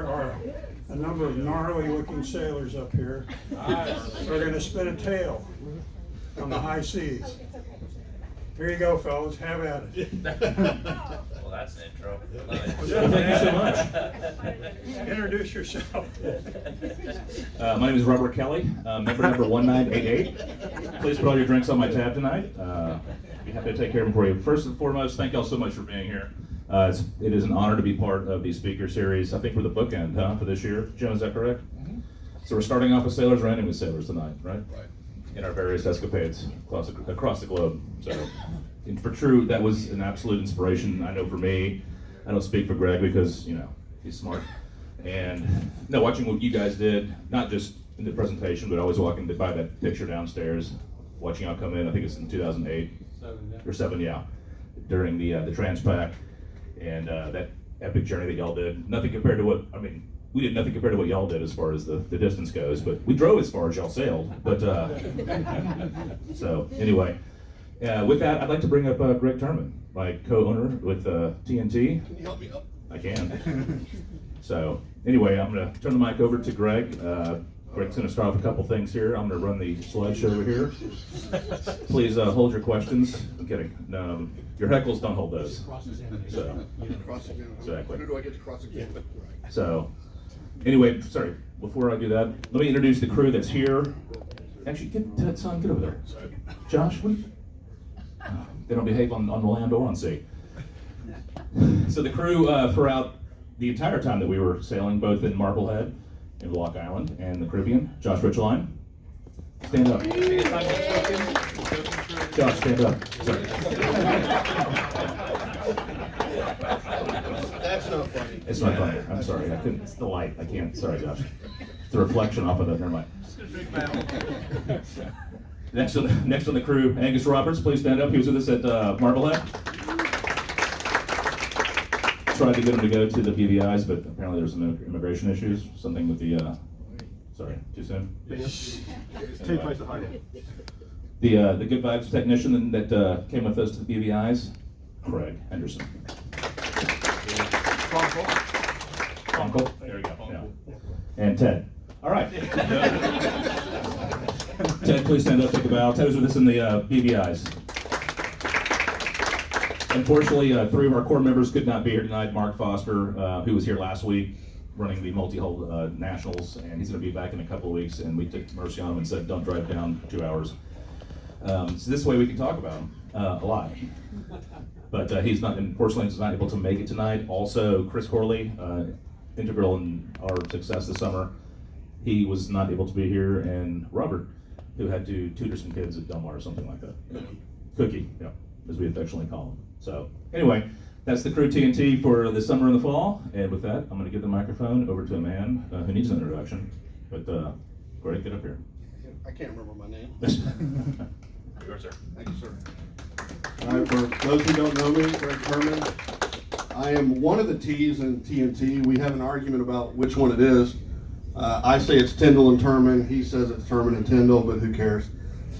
there are a number of gnarly looking sailors up here. We're going to spin a tail on the high seas. Here you go, fellas. Have at it. Well, that's an intro. Thank you so much. Introduce yourself. My name is Robert Kelly, member number 1988. Please put all your drinks on my tab tonight. Be happy to take care of them for you. First and foremost, thank y'all so much for being here. It is an honor to be part of the speaker series. I think we're the bookend, for this year. Jim, is that correct? Mm-hmm. So we're starting off with sailors, we're ending with sailors tonight, right? Right. In our various escapades across the globe. So, and for true, that was an absolute inspiration. I know for me, I don't speak for Greg because, you know, he's smart. And no, watching what you guys did, not just in the presentation, but always walking by that picture downstairs, watching y'all come in, I think it's in 2008, or 7, yeah, during the Transpac, and that epic journey that y'all did. Nothing compared to what, I mean, we did nothing compared to what y'all did as far as the distance goes, but we drove as far as y'all sailed. But so anyway, with that, I'd like to bring up Greg Turman, my co-owner with TNT. Can you help me up? I can. So anyway, I'm going to turn the mic over to Greg. Greg's going to start off a couple things here. I'm going to run the slideshow over here. Please hold your questions. I'm kidding. No, your heckles don't hold those. So, exactly. Who do I get to cross-examine? So, anyway, sorry, before I do that, let me introduce the crew that's here. Actually, get son, get over there. Josh, what? They don't behave on the land or on sea. So the crew throughout the entire time that we were sailing, both in Marblehead, in Block Island, and the Caribbean. Josh Richline, stand up. Josh, stand up. Sorry. That's not funny. It's not funny. I'm sorry. I couldn't. It's the light. I can't. Sorry, Josh. It's the reflection off of that. Never mind. Next on the crew, Angus Roberts. Please stand up. He was with us at Marblehead. Tried to get him to go to the BVIs, but apparently there's some immigration issues. Something with the. Sorry, too soon. Take place to hide it. The Good Vibes technician that came with us to the BVIs, Craig Henderson. Uncle. There you go. Yeah. And Ted. All right. Ted, please stand up, take a bow. Ted was with us in the BVIs. Unfortunately, 3 of our core members could not be here tonight. Mark Foster, who was here last week, running the multi-hull nationals, and he's going to be back in a couple of weeks. And we took mercy on him and said, "Don't drive down 2 hours." So this way we can talk about him a lot. But he's not, unfortunately, he's not able to make it tonight. Also, Chris Corley, integral in our success this summer, he was not able to be here, and Robert, who had to tutor some kids at Delmar or something like that. Cookie, yeah, as we affectionately call him. So anyway, that's the crew TNT for the summer and the fall. And with that, I'm going to give the microphone over to a man who needs an introduction. But Greg, get up here. I can't remember my name. Yours, sir. Thank you, sir. All right, for those who don't know me, Greg Herman. I am one of the T's in TNT. We have an argument about which one it is. I say it's Tyndall and Turman. He says it's Turman and Tyndall, but who cares?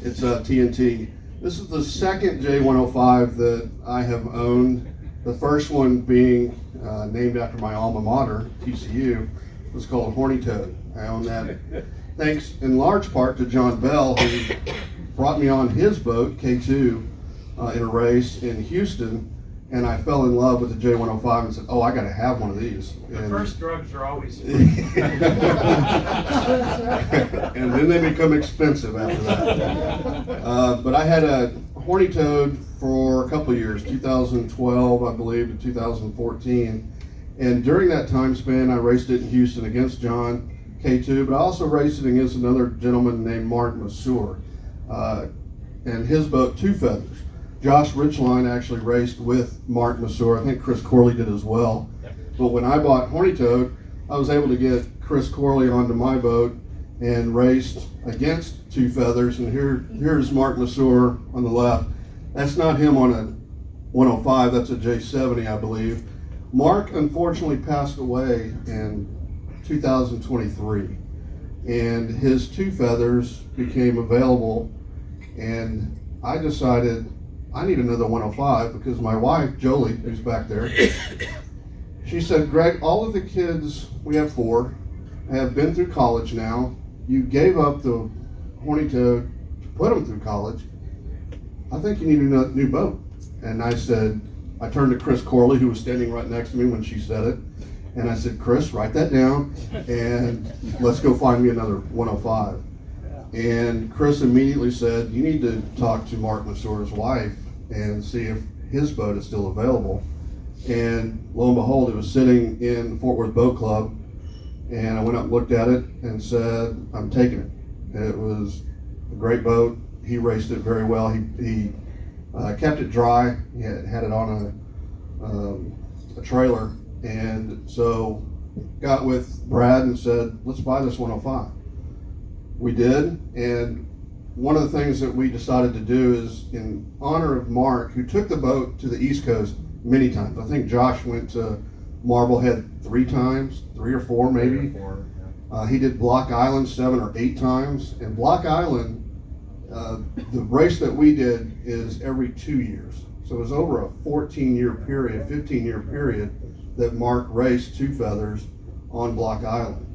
It's TNT. This is the second J105 that I have owned. The first one being named after my alma mater, TCU, was called Horny Toad. I own that thanks in large part to John Bell, who brought me on his boat, K2, in a race in Houston, and I fell in love with the J105 and said, "Oh, I got to have one of these." The first drugs are always and then they become expensive after that. But I had a Horny Toad for a couple of years, 2012, I believe, to 2014. And during that time span, I raced it in Houston against John K2, but I also raced it against another gentleman named Mark Masur, and his boat, Two Feathers. Josh Richline actually raced with Mark Masur. I think Chris Corley did as well. But when I bought Horny Toad, I was able to get Chris Corley onto my boat and raced against Two Feathers. And here's Mark Masur on the left. That's not him on a 105, that's a J70, I believe. Mark unfortunately passed away in 2023. And his Two Feathers became available. And I decided I need another 105 because my wife, Jolie, who's back there, She said, Greg, all of the kids, we have 4, have been through college now. You gave up the horny toad to put them through college. I think you need a new boat. And I said, I turned to Chris Corley, who was standing right next to me when she said it. And I said, Chris, write that down and let's go find me another 105. And Chris immediately said, you need to talk to Mark Masur's wife and see if his boat is still available. And lo and behold, it was sitting in the Fort Worth Boat Club. And I went up and looked at it and said, I'm taking it. It was a great boat. He raced it very well. He kept it dry. He had it on a trailer. And so got with Brad and said, let's buy this 105. We did. And one of the things that we decided to do is in honor of Mark, who took the boat to the East Coast many times. I think Josh went to Marblehead 3 times, 3 or 4 maybe. He did Block Island 7 or 8 times. And Block Island, the race that we did is every 2 years. So it was over a 14-year period, 15-year period that Mark raced 2 feathers on Block Island.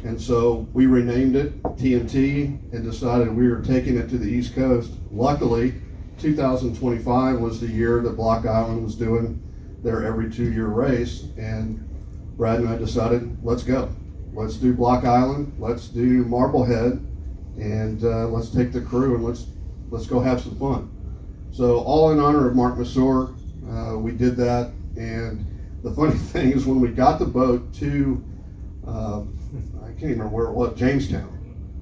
And so we renamed it TNT and decided we were taking it to the East Coast. Luckily, 2025 was the year that Block Island was doing their every 2-year race, and Brad and I decided, let's go. Let's do Block Island, let's do Marblehead, and let's take the crew and let's go have some fun. So all in honor of Mark Masur, we did that. And the funny thing is when we got the boat to, I can't even remember where it was, Jamestown,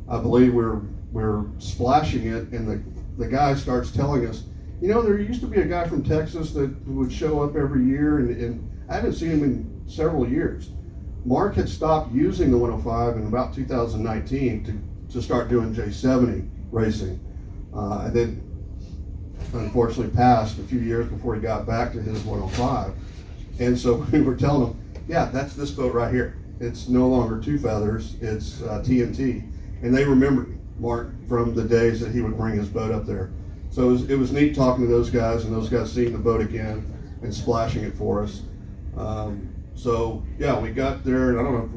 I believe we're splashing it, and the guy starts telling us, you know, there used to be a guy from Texas that would show up every year, and I haven't seen him in several years. Mark had stopped using the 105 in about 2019 to start doing J70 racing. And then unfortunately passed a few years before he got back to his 105. And so we were telling him, yeah, that's this boat right here. It's no longer 2 feathers, it's TNT. And they remembered Mark from the days that he would bring his boat up there. So it was neat talking to those guys, and those guys seeing the boat again and splashing it for us. So yeah, we got there, and I don't know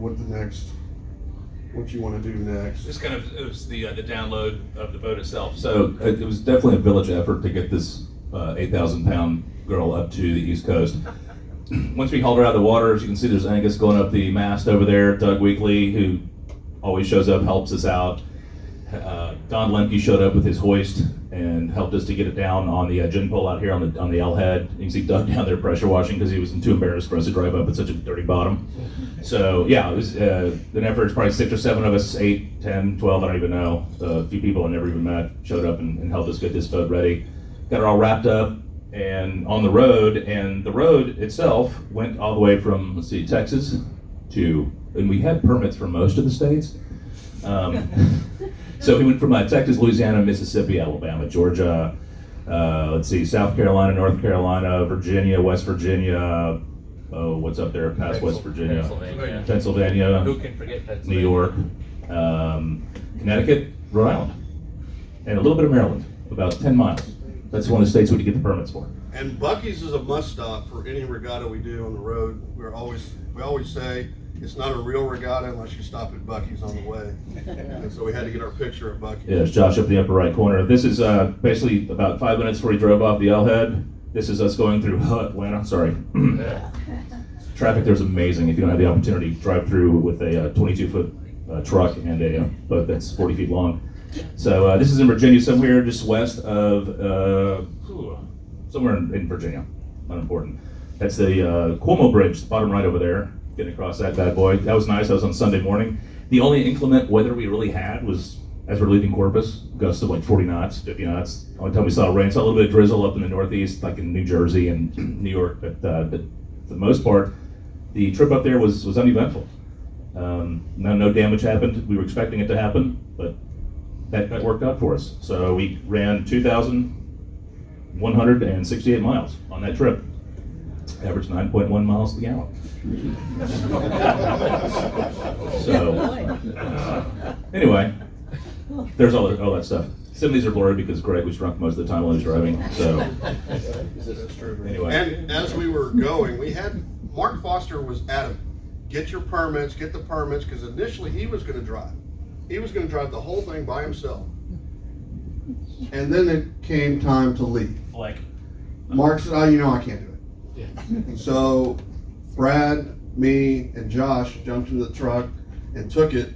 what you want to do next. Just kind of, it was the download of the boat itself. So it was definitely a village effort to get this 8,000-pound girl up to the East Coast. Once we hauled her out of the water, as you can see, there's Angus going up the mast over there. Doug Weekly, who always shows up, helps us out. Don Lemke showed up with his hoist and helped us to get it down on the gin pole out here on the L head. You can see Doug down there pressure washing because he was too embarrassed for us to drive up at such a dirty bottom. So yeah, it was an effort. It's probably 6 or 7 of us, 8, 10, 12, I don't even know. A few people I never even met showed up and helped us get this boat ready. Got it all wrapped up and on the road, and the road itself went all the way from, let's see, Texas to, and we had permits for most of the states. So we went from Texas, Louisiana, Mississippi, Alabama, Georgia, let's see, South Carolina, North Carolina, Virginia, West Virginia, what's up there past West Virginia? Pennsylvania. Who can forget Pennsylvania? New York, Connecticut, Rhode Island, and a little bit of Maryland, about 10 miles. That's one of the states we could get the permits for. And Buc-ee's is a must stop for any regatta we do on the road. We always say it's not a real regatta unless you stop at Buc-ee's on the way. And so we had to get our picture at Buc-ee's. Yeah, there's Josh up in the upper right corner. This is basically about 5 minutes before he drove off the L head. This is us going through Atlanta. Sorry. Traffic there's amazing. If you don't have the opportunity, drive through with a 22-foot truck and a boat that's 40 feet long. So this is in Virginia, somewhere just west of, somewhere in Virginia, not important. That's the Cuomo Bridge, the bottom right over there, getting across that bad boy. That was nice, that was on Sunday morning. The only inclement weather we really had was, as we're leaving Corpus, gusts of like 40 knots, 50 knots. The only time we saw rain, saw a little bit of drizzle up in the Northeast, like in New Jersey and New York, but for the most part, the trip up there was uneventful. No damage happened. We were expecting it to happen, but that worked out for us. So we ran 2,168 miles on that trip. Average 9.1 miles to the gallon. So anyway, there's all that stuff. Some of these are blurry because Greg was drunk most of the time while he was driving. So anyway. And as we were going, we had Mark Foster was adamant, get your permits, get the permits, because initially he was gonna drive. He was gonna drive the whole thing by himself. And then it came time to leave. Like, Mark said, oh, you know, I can't do it. So Brad, me, and Josh jumped into the truck and took it.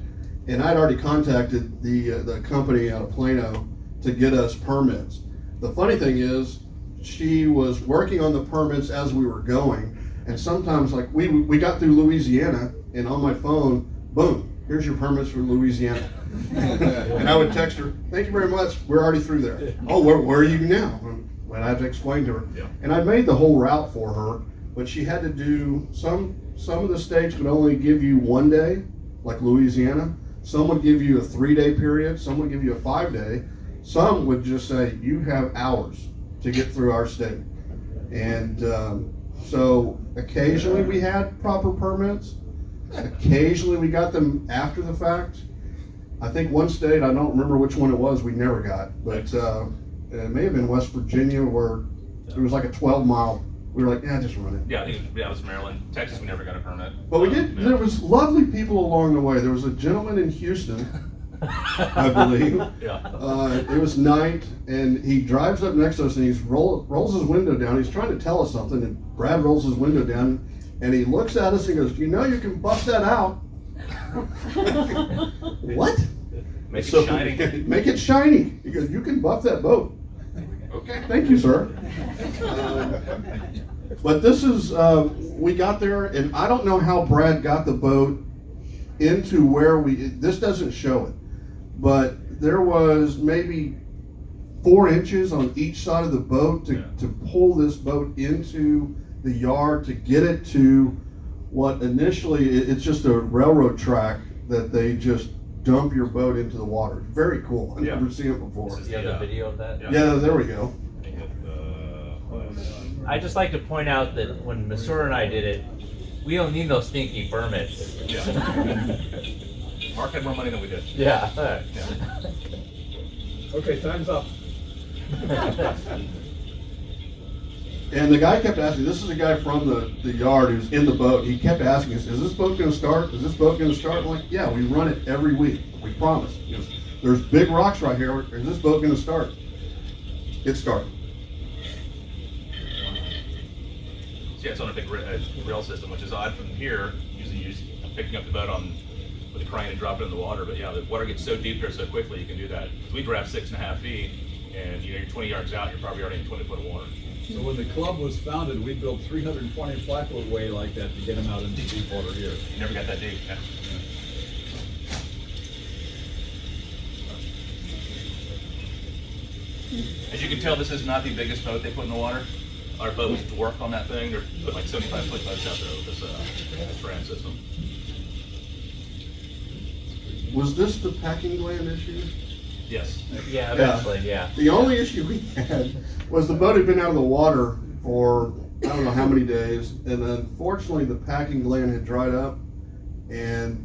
And I'd already contacted the company out of Plano to get us permits. The funny thing is, she was working on the permits as we were going. And sometimes, like, we got through Louisiana, and on my phone, boom, here's your permits for Louisiana. And I would text her, thank you very much, we're already through there. Oh, where are you now? And I had to explain to her. Yeah. And I made the whole route for her, but she had to do, some of the states would only give you 1 day, like Louisiana. Some would give you a 3-day period, some would give you a 5-day. Some would just say, you have hours to get through our state. And so occasionally we had proper permits. Occasionally we got them after the fact. I think one state, I don't remember which one it was, we never got, but it may have been West Virginia, where it was like a 12-mile. We were like, yeah, just run it. yeah, I think it was Maryland. Texas, we never got a permit. But we did. Yeah. There was lovely people along the way. There was a gentleman in Houston, I believe. Yeah. It was night, and he drives up next to us, and he rolls his window down. He's trying to tell us something, and Brad rolls his window down, and he looks at us and goes, you know, you can bust that out. What? Make it shiny. Make it shiny. He goes, you can buff that boat. Okay, thank you, sir. But this is, we got there, and I don't know how Brad got the boat into where this doesn't show it, but there was maybe 4 inches on each side of the boat to pull this boat into the yard to get it to what initially, it's just a railroad track that they just dump your boat into the water. Very cool. I've never seen it before. You have a video of that? Yeah, there we go. I just like to point out that when Masur and I did it, we don't need no stinky permits. Yeah. Mark had more money than we did. Yeah. Okay, time's up. And the guy kept asking, this is a guy from the yard who's in the boat. He kept asking us, is this boat going to start? Is this boat going to start? I'm like, yeah, we run it every week. We promise. He goes, there's big rocks right here. Is this boat going to start? It started. Yeah, it's on a big rail system, which is odd from here. Usually you're picking up the boat with a crane and drop it in the water. But yeah, the water gets so deep there so quickly, you can do that. We draft 6.5 feet, and you're 20 yards out, you're probably already in 20 foot of water. So when the club was founded, we built 325-foot way like that to get them out into deep water here. You never got that deep. Yeah. As you can tell, this is not the biggest boat they put in the water. Our boat was dwarfed on that thing. They're putting like 75-foot boats out there with this brand system. Was this the packing gland issue? Yes. Yeah, eventually, yeah. The only issue we had was the boat had been out of the water for I don't know how many days, and unfortunately the packing gland had dried up, and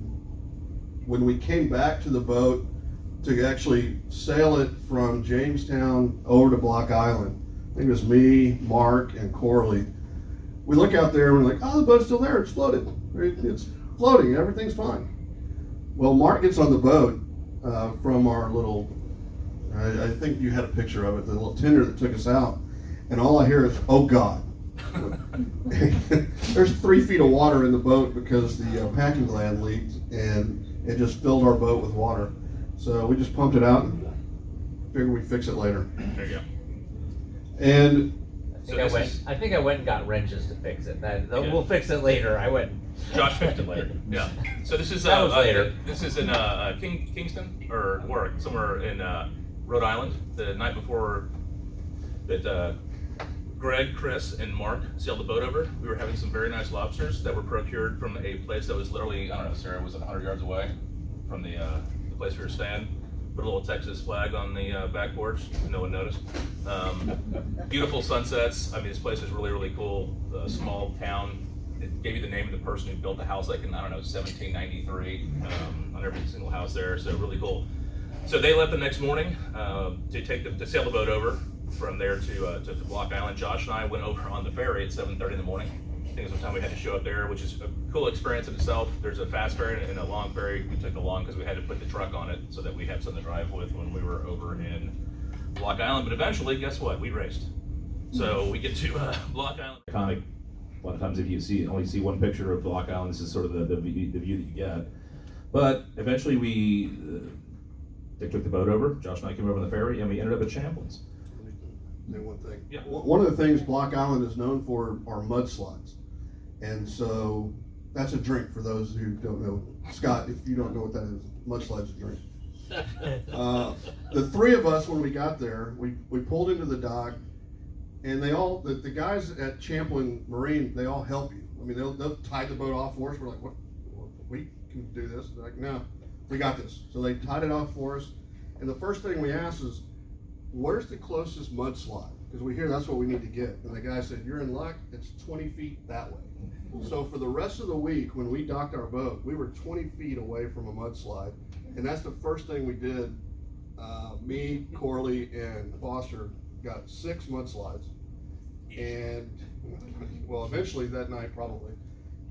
when we came back to the boat to actually sail it from Jamestown over to Block Island, I think it was me, Mark, and Corley. We look out there and we're like, oh, the boat's still there, it's floated. It's floating, everything's fine. Well, Mark gets on the boat from our little, I think you had a picture of it, the little tender that took us out, and all I hear is, oh God. There's 3 feet of water in the boat because the packing gland leaked, and it just filled our boat with water. So we just pumped it out and figured we'd fix it later. There you go. And I think I went and got wrenches to fix it. We'll fix it later. I went. Josh fixed it later. Yeah. So this is That was later. This is in Kingston or Warwick, somewhere in Rhode Island. The night before that, Greg, Chris, and Mark sailed the boat over. We were having some very nice lobsters that were procured from a place that was literally, I don't know, Sarah, was it 100 yards away from the place we were staying. Put a little Texas flag on the back porch. No one noticed. Beautiful sunsets. I mean, this place is really, really cool. Small town. It gave you the name of the person who built the house, like in, I don't know, 1793, on every single house there. So really cool. So they left the next morning to sail the boat over from there to Block Island. Josh and I went over on the ferry at 7:30 in the morning. I think it was one time we had to show up there, which is a cool experience in itself. There's a fast ferry and a long ferry. We took the long because we had to put the truck on it so that we had something to drive with when we were over in Block Island. But eventually, guess what? We raced. So we get to Block Island. Iconic. A lot of times if you only see one picture of Block Island, this is sort of the view that you get. But eventually they took the boat over. Josh and I came over on the ferry and we ended up at Champlain's. Say one thing. Yeah. One of the things Block Island is known for are mudslides. And so that's a drink for those who don't know. Scott, if you don't know what that is, mudslide's a drink. The three of us, when we got there, we pulled into the dock, and the guys at Champlain Marine, they all help you. I mean, they'll tie the boat off for us. We're like, what? We can do this? They're like, no, we got this. So they tied it off for us. And the first thing we asked is, where's the closest mudslide? Because we hear that's what we need to get. And the guy said, you're in luck, it's 20 feet that way. So for the rest of the week, when we docked our boat, we were 20 feet away from a mudslide. And that's the first thing we did. Me, Corley, and Foster got 6 mudslides. And, well, eventually that night probably.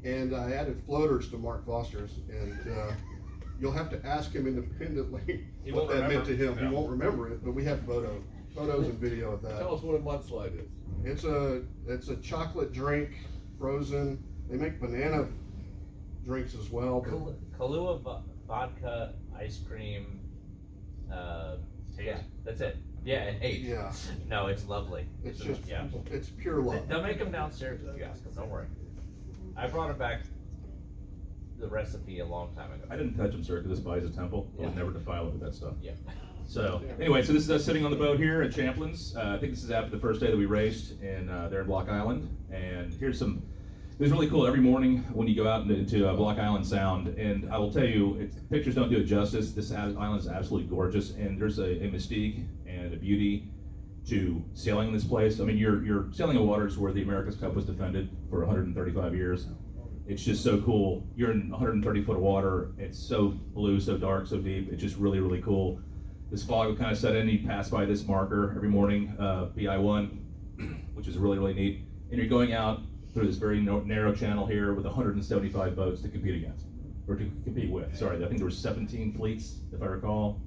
And I added floaters to Mark Foster's. And you'll have to ask him independently what that meant to him. Yeah. He won't remember it, but we have photos and video of that. Tell us what a mudslide is. It's a chocolate drink, frozen. They make banana drinks as well. But Kahlua vodka, ice cream, yeah, that's it. Yeah, and H. yeah, No, it's lovely. it's just yeah. it's pure love. They'll make them downstairs if you ask them, don't worry. I brought it back, the recipe, a long time ago. I didn't touch them, sir, because this body's a temple. I would never defile it with that stuff. Yeah. So, anyway, so this is us sitting on the boat here at Champlain's. I think this is after the first day that we raced there in Block Island. And here's it's really cool every morning when you go out into Block Island Sound. And I will tell you, pictures don't do it justice. This island is absolutely gorgeous. And there's a mystique and a beauty to sailing in this place. I mean, you're sailing in waters where the America's Cup was defended for 135 years. It's just so cool. You're in 130 foot of water. It's so blue, so dark, so deep. It's just really, really cool. This fog will kind of set in. You pass by this marker every morning, BI1, which is really, really neat. And you're going out through this very narrow channel here with 175 boats to compete against, or to compete with. Sorry, I think there were 17 fleets, if I recall.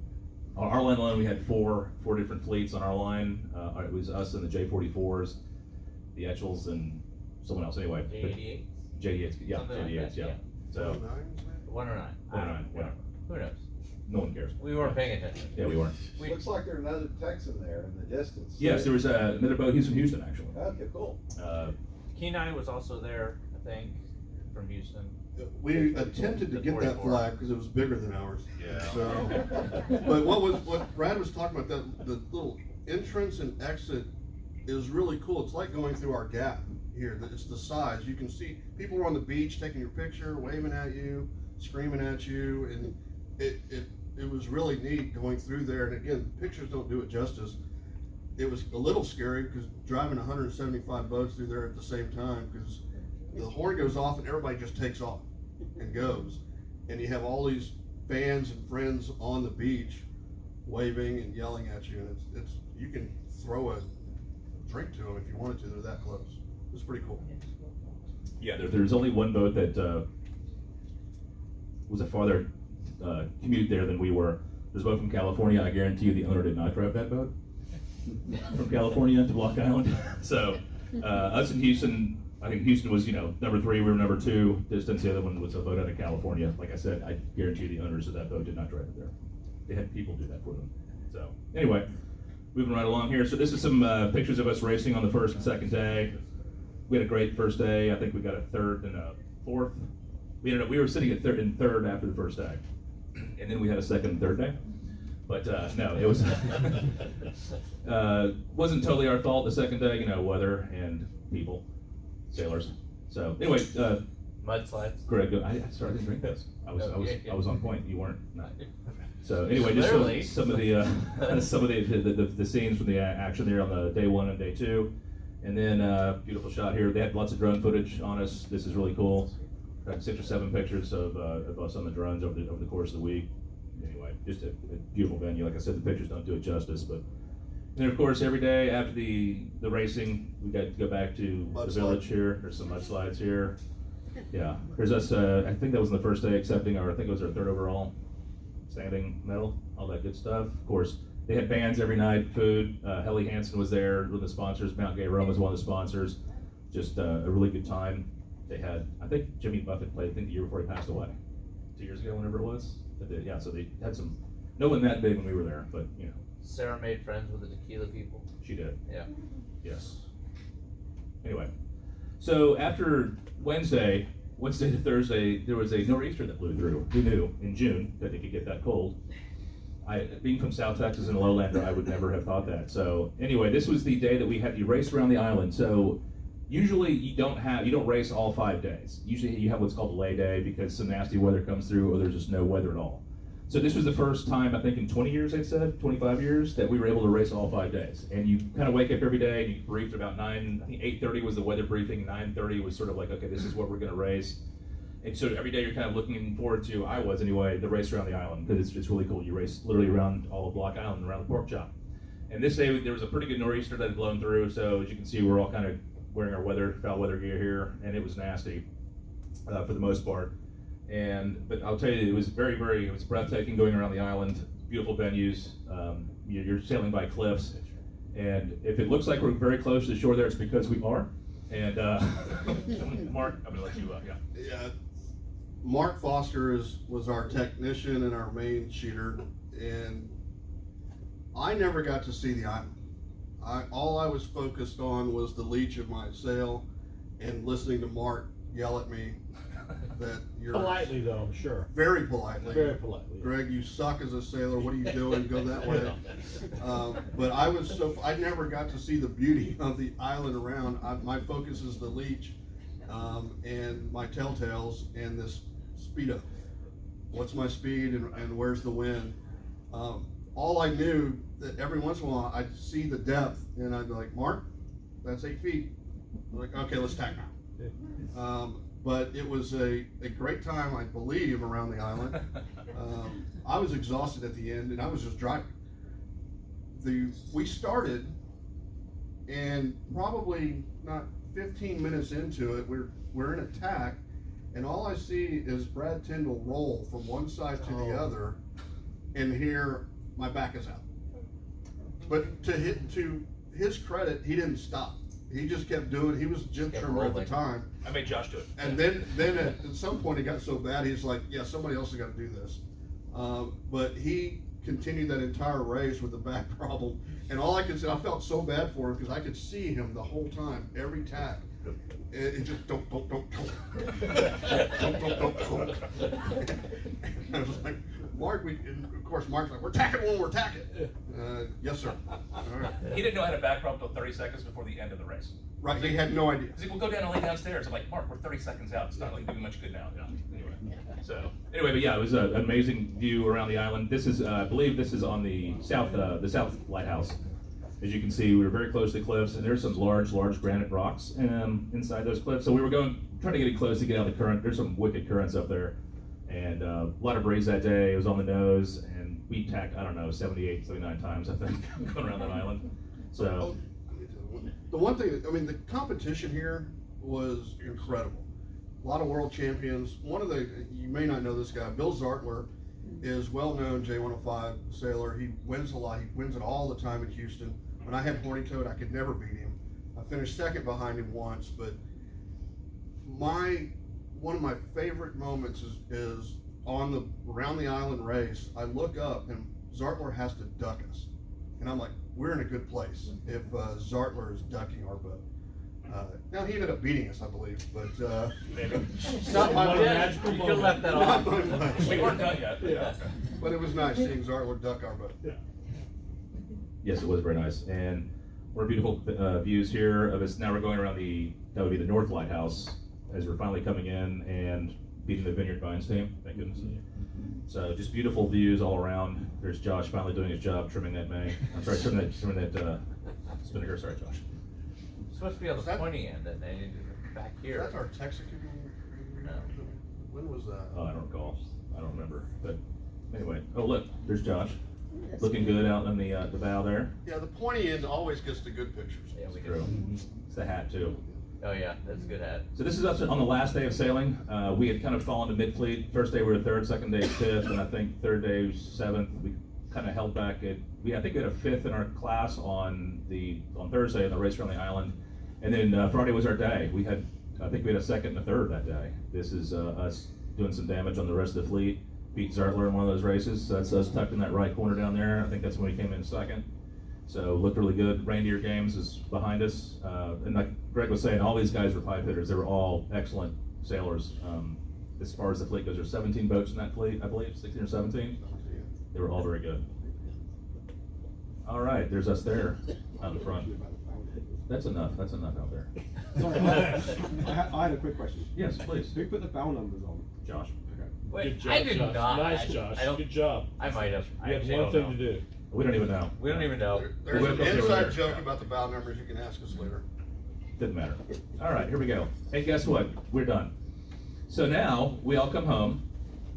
On our line alone, we had four different fleets on our line. It was us and the J44s, the Etchells, and someone else. Anyway, J88? JD8s, yeah, Something like JD8s, that, yeah. yeah. So 109. 109, yeah. Who knows? No one cares. We weren't paying attention. Yeah, we weren't. Looks like there's another Texan there in the distance. Yes, there was another boat. He's from Houston, actually. Okay, cool. Kenai was also there, I think, from Houston. We attempted to get that 44. flag because it was bigger than ours. Yeah. So, but what Brad was talking about, the little entrance and exit is really cool. It's like going through our gap here. It's the size. You can see people were on the beach taking your picture, waving at you, screaming at you, and it was really neat going through there. And again, pictures don't do it justice. It was a little scary because driving 175 boats through there at the same time, because the horn goes off and everybody just takes off and goes, and you have all these fans and friends on the beach waving and yelling at you, and it's you can throw a drink to them if you wanted to. They're that close. It's pretty cool. Yeah, there's only one boat that was a farther commute there than we were. There's a boat from California. I guarantee you the owner did not drive that boat from California to Block Island. So us in Houston, I think Houston was, number 3, we were number 2 distance. The other one was a boat out of California. Like I said, I guarantee the owners of that boat did not drive it there. They had people do that for them. So anyway, moving right along here. So this is some pictures of us racing on the first and second day. We had a great first day. I think we got a third and a fourth. We were sitting at third after the first day, and then we had a second and third day. But no, it was wasn't totally our fault. The second day, weather and people, sailors. So anyway, Mudslides. Greg, I didn't drink this. I was on point. You weren't. No. So anyway, Clearly. just some of the scenes from the action there on the day 1 and day 2, and then beautiful shot here. They had lots of drone footage on us. This is really cool. Got 6 or 7 pictures of us on the drones over the course of the week. Anyway, just a beautiful venue. Like I said, the pictures don't do it justice, but And of course, every day after the racing, we got to go back to the village here. There's some mudslides here. Yeah, there's us. I think that was the first day accepting our. I think it was our third overall standing medal, all that good stuff. Of course, they had bands every night, food. Helly Hansen was there, one of the sponsors. Mount Gay Rome was one of the sponsors. Just a really good time. They had, I think Jimmy Buffett played, I think the year before he passed away, 2 years ago, whenever it was. But yeah, so they had some, no one that big when we were there, but you know. Sarah made friends with the tequila people. She did. Yeah. Yes. Anyway, so after Wednesday to Thursday, there was a nor'easter that blew through. Who knew in June that it could get that cold? Being from South Texas and a lowlander, I would never have thought that. So anyway, this was the day that we had the race around the island. So usually you don't race all 5 days. Usually you have what's called a lay day because some nasty weather comes through or there's just no weather at all. So this was the first time, I think in 20 years, they said, 25 years, that we were able to race all 5 days. And you kind of wake up every day and you briefed about 8:30 was the weather briefing, 9:30 was sort of like, okay, this is what we're gonna race. And so every day you're kind of looking forward to, I was anyway, the race around the island, because it's really cool. You race literally around all of Block Island, around the pork chop. And this day, there was a pretty good nor'easter that had blown through, so as you can see, we're all kind of wearing our foul weather gear here, and it was nasty for the most part. But I'll tell you, it was it was breathtaking going around the island, beautiful venues. You're sailing by cliffs, and if it looks like we're very close to the shore there, it's because we are. And Mark, I'm gonna let you, Yeah, Mark Foster was our technician and our main cheater, and I never got to see the island. All I was focused on was the leech of my sail and listening to Mark yell at me that you're Politely though, I'm sure. very politely. Very politely. Greg, you suck as a sailor. What are you doing? Go that way. But I never got to see the beauty of the island around. My focus is the leech, and my telltales and this speedo. What's my speed and where's the wind? All I knew that every once in a while I'd see the depth and I'd be like, Mark, that's 8 feet. I'm like, okay, let's tack now. But it was a great time, I believe, around the island. I was exhausted at the end and I was just driving. We started, and probably not 15 minutes into it, we're in attack, and all I see is Brad Tyndall roll from one side to the other, and here my back is out. But to his credit, he didn't stop. He just kept doing it. He was gym trimmer at the time. I made Josh do it. And then at some point it got so bad, he's like, yeah, somebody else has got to do this. But he continued that entire race with a back problem. And all I could say, I felt so bad for him because I could see him the whole time, every tack. It just don't. I was like, Mark, of course, Mark's like, we're tacking when we're tacking. Yes, sir. All right. He didn't know how to back prop until 30 seconds before the end of the race. Right, he had no idea. He's like, we'll go down and lay downstairs. I'm like, Mark, we're 30 seconds out. It's not really doing much good now. Yeah. Anyway, but yeah, it was an amazing view around the island. This is, I believe this is on the south lighthouse. As you can see, we were very close to the cliffs, and there's some large granite rocks inside those cliffs. So we were trying to get close to get out of the current. There's some wicked currents up there. And a lot of breeze that day. It was on the nose, and we tacked, I don't know, 78, 79 times, I think, going around that island. So the one thing, I mean, the competition here was incredible. A lot of world champions. You may not know this guy, Bill Zartler is well-known J105 sailor. He wins a lot. He wins it all the time in Houston. When I had Horny Toad, I could never beat him. I finished second behind him once, but one of my favorite moments is on the around the island race. I look up and Zartler has to duck us, and I'm like, we're in a good place if Zartler is ducking our boat. Now he ended up beating us, I believe, but It's not my bad. You could have left that off. we weren't done yet. Yeah. But it was nice seeing Zartler duck our boat. Yeah. Yes, it was very nice. And more beautiful views here of us. Now we're going around that would be the North Lighthouse, as we're finally coming in and beating the Vineyard Vines team. Thank goodness. So just beautiful views all around. There's Josh finally doing his job, trimming that May. I'm sorry, trimming that spinnaker. Sorry, Josh. It's supposed to be on the pointy end, and they back here. That's our Texican. No. When was that? Oh, I don't recall. I don't remember. But anyway, oh look, there's Josh. looking good out on the bow there. Yeah, the pointy end always gets the good pictures. Yeah, we True. do. It's the hat too. Oh yeah, that's a good hat. So this is us on the last day of sailing. We had kind of fallen to mid-fleet. First day we were third, second day fifth, and I think third day was seventh. We kind of held back at, I think we had a fifth in our class on Thursday on the race around the island. And then Friday was our day. I think we had a second and a third that day. This is us doing some damage on the rest of the fleet. Beat Zartler in one of those races. So that's us tucked in that right corner down there. I think that's when we came in second. So looked really good. Reindeer Games is behind us. And like Greg was saying, all these guys were pipe hitters. They were all excellent sailors. As far as the fleet goes, there's 17 boats in that fleet, I believe, 16 or 17. They were all very good. All right, there's us there out in front. That's enough out there. Sorry, I had a quick question. Yes, please. Who put the bow numbers on? Josh. Okay. Wait, Good job, I did Josh. not. Nice, Josh. I don't, Good job. I might have. I You had actually one don't thing know. to do. We don't even know. We don't even know. There's We'll an go over inside there. joke about the bow numbers, you can ask us later. Didn't matter. All right, here we go. Hey, guess what? We're done. So now we all come home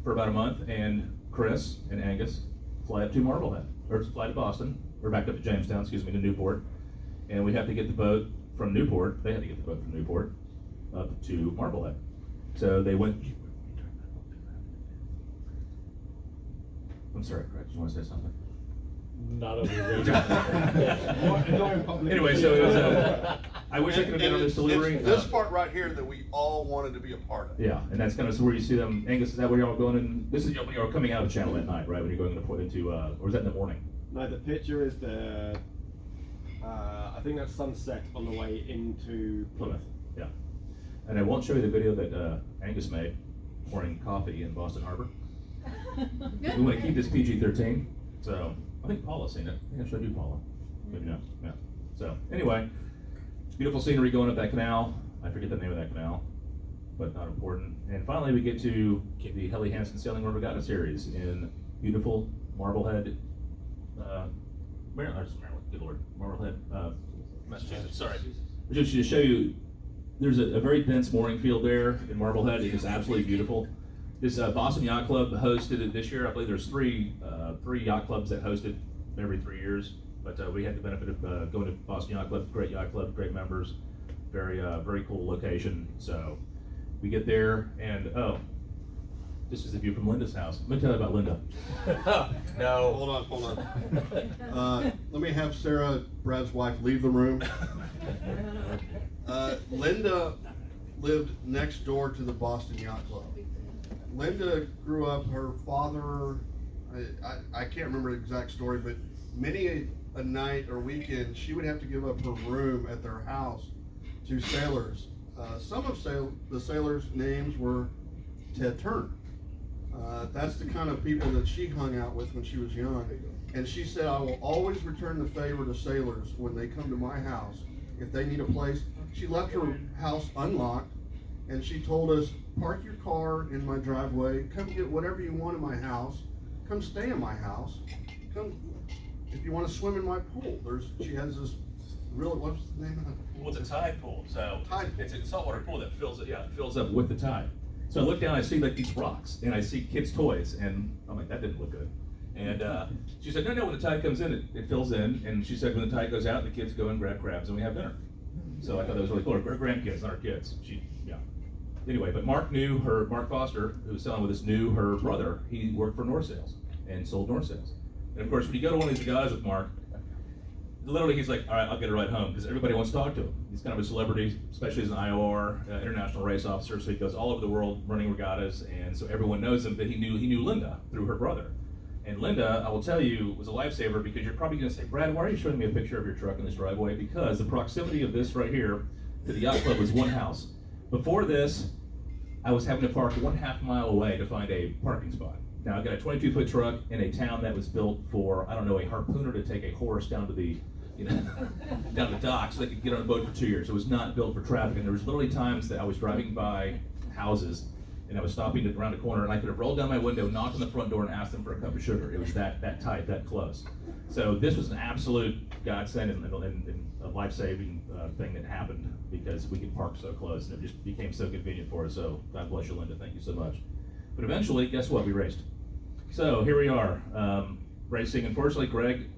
for about a month, and Chris and Angus fly up to Marblehead, or fly to Boston, or back up to Jamestown, excuse me, to Newport. And we have to get the boat from Newport. They had to get the boat from Newport up to Marblehead. So they went. I'm sorry, Craig. Do you want to say something? Not over the radio. Not in public. Anyway, so it was, I wish I could have been on this And delivery. it's this part right here that we all wanted to be a part of. Yeah, and that's kind of where you see them. Angus, is that where y'all going? And this is when you're coming out of the channel at night, right? When you're going into, or is that in the morning? No, the picture is I think that's sunset on the way into Plymouth. Yeah. And I won't show you the video that Angus made pouring coffee in Boston Harbor. We want to keep this PG-13, so I think Paula's seen it. I think I showed you Paula. Maybe not. Yeah. So anyway, beautiful scenery going up that canal. I forget the name of that canal, but not important. And finally, we get to the Helly Hansen Sailing World Regatta Series in beautiful Marblehead, Maryland. Good Lord, Marblehead, Massachusetts. Sorry. Just to show you, there's a very dense mooring field there in Marblehead. It is absolutely beautiful. This Boston Yacht Club hosted it this year. I believe there's three yacht clubs that host it every 3 years. But we had the benefit of going to Boston Yacht Club, great yacht club, great members, very cool location. So we get there, and this is the view from Linda's house. Let me tell you about Linda. No. Hold on. Let me have Sarah, Brad's wife, leave the room. Linda lived next door to the Boston Yacht Club. Linda grew up, her father, I can't remember the exact story, but many a night or weekend, she would have to give up her room at their house to sailors. Some of the sailors' names were Ted Turner. That's the kind of people that she hung out with when she was young. And she said, I will always return the favor to sailors when they come to my house. If they need a place, she left her house unlocked, and she told us, park your car in my driveway, come get whatever you want in my house, come stay in my house, come, if you want to swim in my pool. She has this really, what's the name of it? Well, it's a tide pool, so Tide pool. it's a saltwater pool that fills up with the tide. So I look down, I see like these rocks, and I see kids' toys, and I'm like, that didn't look good. And she said, no, when the tide comes in, it fills in, and she said when the tide goes out, the kids go and grab crabs, and we have dinner. So I thought that was really cool. Our grandkids, not our kids. Anyway, but Mark Foster, who was selling with us, knew her brother. He worked for North Sales and sold North Sales. And of course, when you go to one of these guys with Mark, literally he's like, all right, I'll get a ride home, because everybody wants to talk to him. He's kind of a celebrity, especially as an IOR, international race officer, so he goes all over the world running regattas, and so everyone knows him. But he knew Linda through her brother. And Linda, I will tell you, was a lifesaver, because you're probably going to say, Brad, why are you showing me a picture of your truck in this driveway? Because the proximity of this right here to the yacht club was one house. Before this, I was having to park 1/2 mile away to find a parking spot. Now, I've got a 22-foot truck in a town that was built for, I don't know, a harpooner to take a horse down to the, down the dock so they could get on a boat for 2 years. It was not built for traffic, and there was literally times that I was driving by houses and I was stopping around the corner, and I could have rolled down my window, knocked on the front door, and asked them for a cup of sugar. It was that tight, that close. So this was an absolute godsend and a life-saving thing that happened, because we could park so close, and it just became so convenient for us. So God bless you, Linda. Thank you so much. But eventually, guess what? We raced. So here we are. racing. Unfortunately, Greg,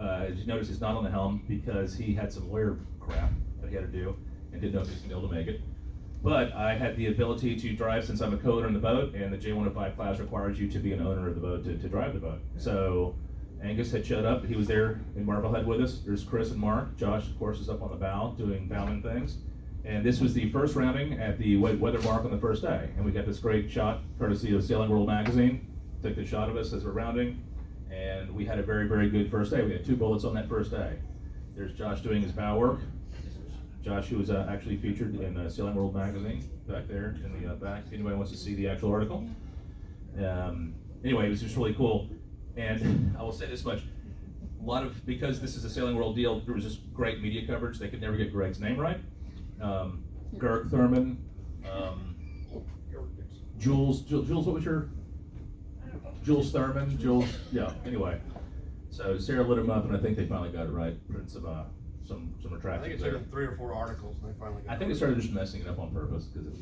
as you notice, is not on the helm because he had some lawyer crap that he had to do and didn't know if he was going to be able to make it. But I had the ability to drive since I'm a co-owner in the boat, and the J105 class requires you to be an owner of the boat to drive the boat. So Angus had showed up. He was there in Marblehead with us. There's Chris and Mark. Josh, of course, is up on the bow doing bowman things. And this was the first rounding at the weather mark on the first day. And we got this great shot courtesy of Sailing World magazine. Took the shot of us as we're rounding. And we had a very, very good first day. We had 2 bullets on that first day. There's Josh doing his bow work. Josh, who was actually featured in Sailing World magazine back there in the back, if anybody wants to see the actual article. Anyway, it was just really cool. And I will say this much, because this is a Sailing World deal, there was just great media coverage. They could never get Greg's name right. Gert Thurman, Jules, what was your? Jules Thurman, yeah, anyway. So Sarah lit him up, and I think they finally got it right. Put some retractions I think it there. took 3 or 4 articles, and they finally got I think they started just messing it up on purpose because it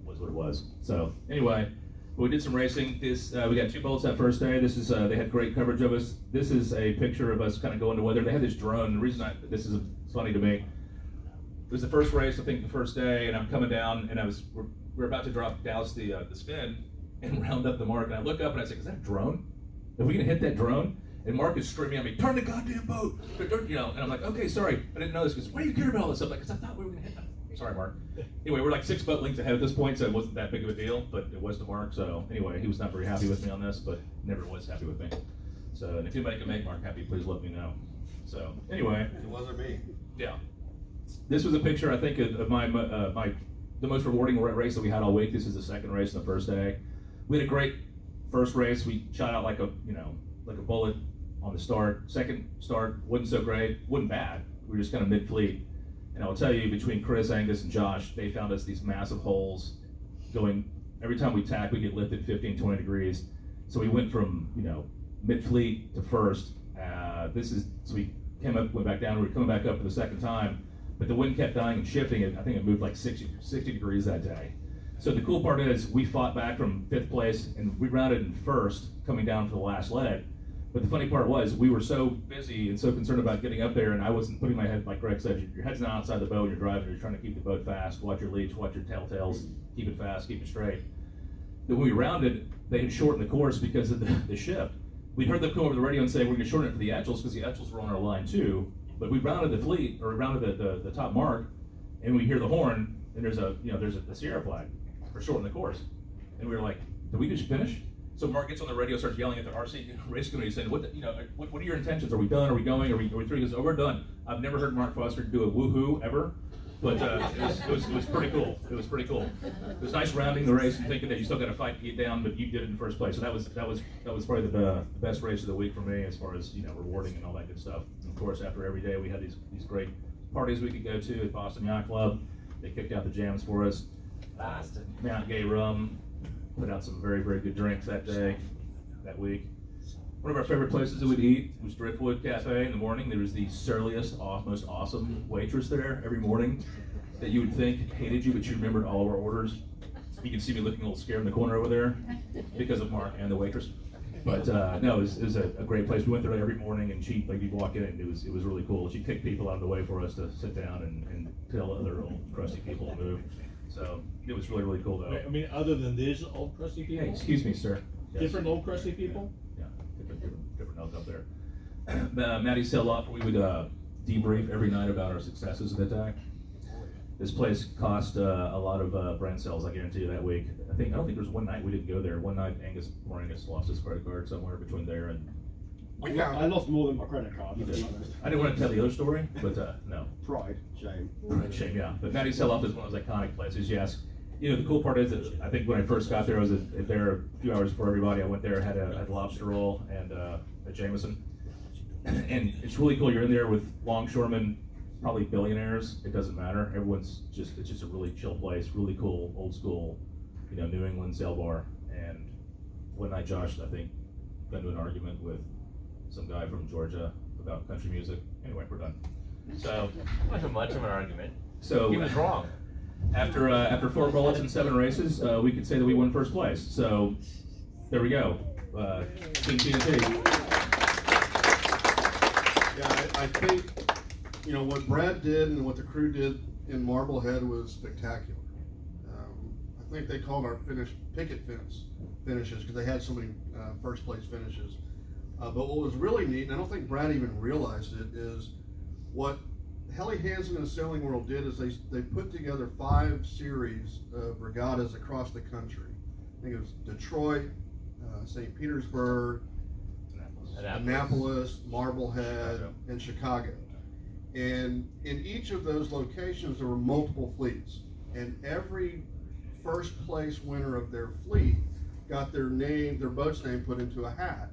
was what it was. So anyway, we did some racing. We got 2 bullets that first day. This is they had great coverage of us. This is a picture of us kind of going to weather. They had this drone. The reason this is funny to me, it was the first race, I think the first day, and I'm coming down, and we're about to douse the spin and round up the mark, and I look up and I say, "Is that a drone? Are we gonna hit that drone?" And Mark is screaming at me, "Turn the goddamn boat!" And I'm like, "Okay, sorry, I didn't know this." Because why do you care about all this stuff? Because I thought we were gonna hit them. Sorry, Mark. Anyway, we're like 6 boat lengths ahead at this point, so it wasn't that big of a deal, but it was to Mark. So anyway, he was not very happy with me on this, but never was happy with me. So, and if anybody can make Mark happy, please let me know. So anyway, It wasn't me. yeah. This was a picture, I think, of the most rewarding race that we had all week. This is the second race on the first day. We had a great first race. We shot out like a bullet on the start. Second start wasn't so great, wasn't bad. We were just kind of mid-fleet. And I will tell you, between Chris, Angus, and Josh, they found us these massive holes going, every time we tack, we get lifted 15, 20 degrees. So we went from, mid-fleet to first. So we went back down, we were coming back up for the second time, but the wind kept dying and shifting. I think it moved like 60 degrees that day. So the cool part is we fought back from 5th place and we rounded in first coming down for the last leg. But the funny part was we were so busy and so concerned about getting up there, and I wasn't putting my head, like Greg said, your head's not outside the boat, you're driving, you're trying to keep the boat fast, watch your leads, watch your telltales, keep it fast, keep it straight. Then when we rounded, they had shortened the course because of the shift. We'd heard them come over the radio and say we're going to shorten it for the Etchels because the Etchels were on our line too. But we rounded the top mark, and we hear the horn, and there's a Sierra flag for shortening the course. And we were like, did we just finish? So Mark gets on the radio, starts yelling at the RC race committee, saying, "What are your intentions? Are we done? Are we going? Are we through?" He goes, "Oh, we're done." I've never heard Mark Foster do a woohoo ever, but it was pretty cool. It was pretty cool. It was nice rounding the race and thinking that you still got to fight to get down, but you did it in first place. So that was probably the best race of the week for me as far as rewarding and all that good stuff. And of course, after every day, we had these great parties we could go to at Boston Yacht Club. They kicked out the jams for us. Mount Gay Rum put out some very, very good drinks that week. One of our favorite places that we'd eat was Driftwood Cafe in the morning. There was the surliest, most awesome waitress there every morning that you would think hated you, but she remembered all of our orders. You can see me looking a little scared in the corner over there because of Mark and the waitress. But no, it was a great place. We went there every morning, and you'd walk in, and it was really cool. She kicked people out of the way for us to sit down and tell other old crusty people to move. So it was really, really cool, though. I mean, other than these old crusty people? Hey, excuse me, sir. Yes. Different old crusty people? Yeah, different notes up there. Maddie said off. We would debrief every night about our successes of the attack. This place cost a lot of brain cells, I guarantee you, that week. I don't think there was one night we didn't go there. One night, Angus lost his credit card somewhere between there and. I lost more than my credit card. You did. I didn't want to tell the other story, but no. Pride, shame. Pride, shame, yeah. But Maddie's Sell-Off is one of those iconic places. Yes. The cool part is that I think when I first got there, I was there a few hours before everybody. I went there, had a lobster roll and a Jameson. And it's really cool. You're in there with longshoremen, probably billionaires. It doesn't matter. It's just a really chill place, really cool, old school, New England sail bar. And one night, Josh, I think, got into an argument with some guy from Georgia about country music. Anyway, we're done. So, Wasn't much of an argument. So He was wrong. After 4 bullets and 7 races, we could say that we won first place. So there we go. Team TNT. Yeah, I think, what Brad did and what the crew did in Marblehead was spectacular. I think they called our finish picket fence finishes because they had so many first place finishes. But what was really neat, and I don't think Brad even realized it, is what Helly Hansen and Sailing World did is they put together 5 series of regattas across the country. I think it was Detroit, St. Petersburg, Annapolis, Marblehead, and Chicago. And in each of those locations, there were multiple fleets. And every first place winner of their fleet got their boat's name put into a hat.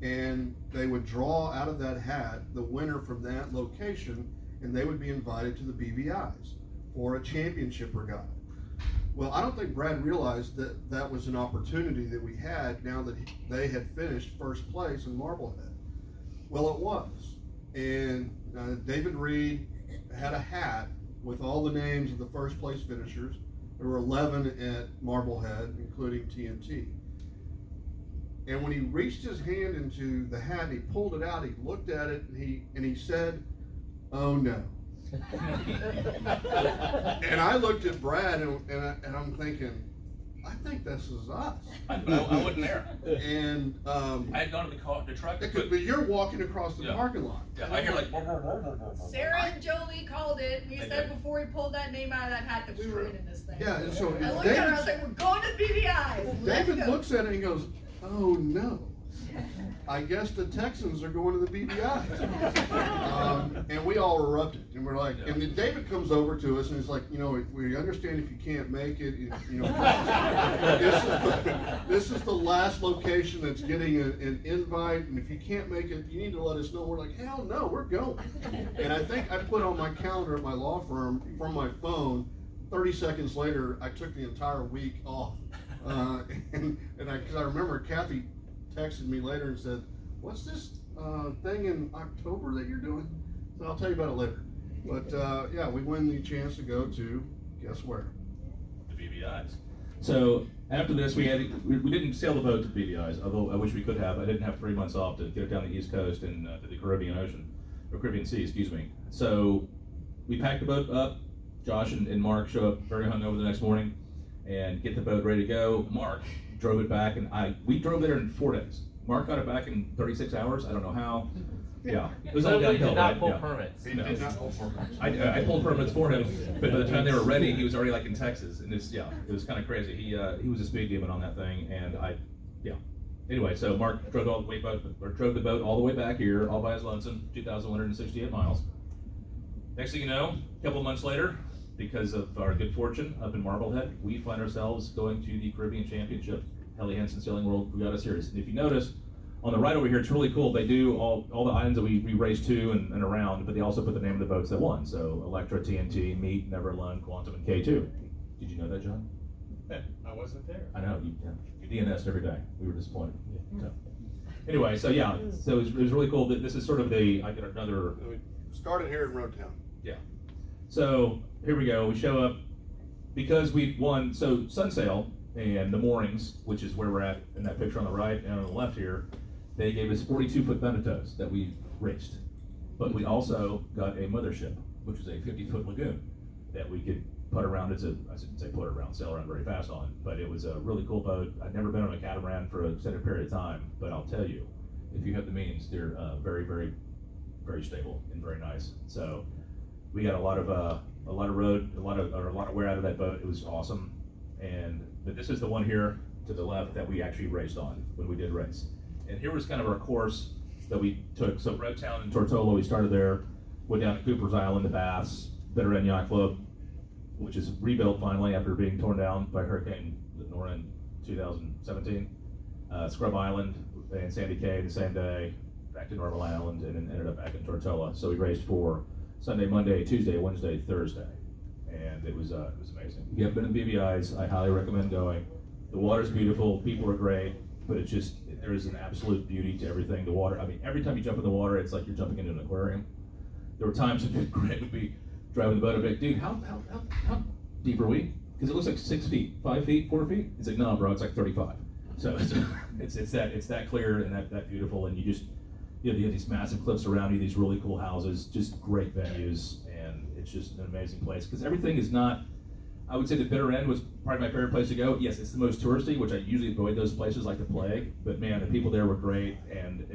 And they would draw out of that hat the winner from that location, and they would be invited to the BVIs for a championship regatta. Well, I don't think Brad realized that that was an opportunity that we had now that they had finished first place in Marblehead. Well, it was. And David Reed had a hat with all the names of the first place finishers. There were 11 at Marblehead, including TNT. And when he reached his hand into the hat and he pulled it out, he looked at it and he said, "Oh no." And I looked at Brad and I'm thinking, I think this is us. I wasn't there. And I had gone to the truck. but you're walking across the parking lot. Yeah, I hear like. Sarah and Jolie called it. We They said did. before he pulled that name out of that hat that we were in this thing. Yeah, and so I looked at her, I was like, we're going to BVI. David looks at it and he goes, "Oh no. I guess the Texans are going to the BVI." And we all erupted, and we're like, and then David comes over to us and he's like, we understand if you can't make it, this is the last location that's getting an invite, and if you can't make it, you need to let us know. We're like, hell no, we're going. And I think I put on my calendar at my law firm from my phone, 30 seconds later, I took the entire week off. Because I remember Kathy texted me later and said, "What's this thing in October that you're doing?" So I'll tell you about it later. But yeah, we win the chance to go to, guess where? The BVIs. So after this, we didn't sail the boat to the BVIs, although I wish we could have. I didn't have 3 months off to get it down the East Coast and to the Caribbean Ocean, or Caribbean Sea, excuse me. So we packed the boat up. Josh and Mark show up very hungover the next morning and get the boat ready to go. Mark drove it back, and we drove there in 4 days. Mark got it back in 36 hours. I don't know how. Yeah, it was all Literally downhill, did not right? pull Yeah. permits. He did not pull permits. I pulled permits for him, but by the time they were ready, he was already like in Texas, and it was kind of crazy. He was a speed demon on that thing, and Anyway, so Mark drove the boat all the way back here, all by his lonesome, 2,168 miles. Next thing you know, a couple months later, because of our good fortune up in Marblehead, we find ourselves going to the Caribbean Championship, Helly Hansen Sailing World Regatta Series. And if you notice, on the right over here, it's really cool. They do all the islands that we race to and around, but they also put the name of the boats that won. So Electra, TNT, Meet, Never Alone, Quantum, and K2. Did you know that, John? I wasn't there. I know, you DNS every day. We were disappointed. So, anyway, so yeah, so it was really cool that this is sort of I get another. We started here in Roadtown. Yeah. So here we go. We show up because we won. So Sunsail and the moorings, which is where we're at in that picture on the right and on the left here, they gave us 42-foot Benetos that we raced. But we also got a mothership, which is a 50-foot lagoon that we could putt around. I shouldn't say putt around, sail around very fast on, but it was a really cool boat. I'd never been on a catamaran for an extended period of time, but I'll tell you, if you have the means, they're very, very, very stable and very nice. So we got a lot of wear out of that boat. It was awesome. But this is the one here to the left that we actually raced on when we did race. And here was kind of our course that we took. So Roadtown and Tortola, we started there, went down to Cooper's Island, the Baths, Better End Yacht Club, which is rebuilt finally after being torn down by Hurricane Nora in 2017. Scrub Island and Sandy Cay the same day, back to Normal Island, and then ended up back in Tortola. So we raced for Sunday, Monday, Tuesday, Wednesday, Thursday, and it was amazing. If you haven't been to BVI's, I highly recommend going. The water's beautiful, people are great, but there is an absolute beauty to everything. The water, I mean, every time you jump in the water, it's like you're jumping into an aquarium. There were times when Greg would be driving the boat and be like, dude, how deep are we? Because it looks like 6 feet, 5 feet, 4 feet. It's like, no, bro, it's like 35. So it's that clear and that beautiful, and you have these massive cliffs around you, these really cool houses, just great venues, and it's just an amazing place. Because everything is not, I would say the Bitter End was probably my favorite place to go. Yes, it's the most touristy, which I usually avoid those places like the plague, but man, the people there were great, and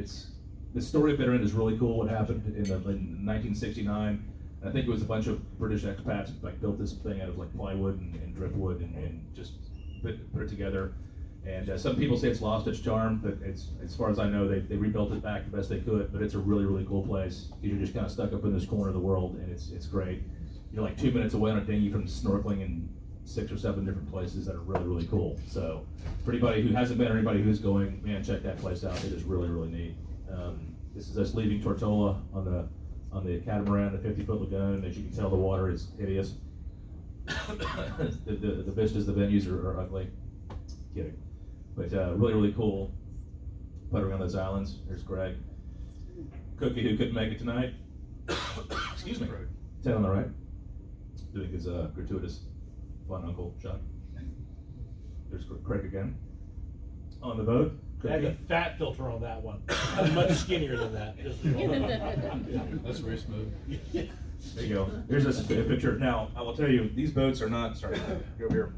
the story of Bitter End is really cool. What happened in 1969, I think it was a bunch of British expats like built this thing out of like plywood and driftwood and just put it together. And some people say it's lost its charm, but it's, as far as I know, they rebuilt it back the best they could. But it's a really, really cool place. You're just kind of stuck up in this corner of the world, and it's great. You're like 2 minutes away on a dinghy from snorkeling in 6 or 7 different places that are really, really cool. So for anybody who hasn't been or anybody who's going, man, check that place out. It is really, really neat. This is us leaving Tortola on the catamaran, the 50-foot lagoon. As you can tell, the water is hideous. the vistas, the venues are ugly. Kidding. But really, really cool. Puttering on those islands. There's Greg. Cookie, who couldn't make it tonight. Excuse me. Ted on the right. Doing his gratuitous fun uncle shot. There's Craig again. On the boat. I had a fat filter on that one. I'm much skinnier than that. That's very smooth. There you go. Here's a picture. Now, I will tell you, these boats are not, sorry, go over here.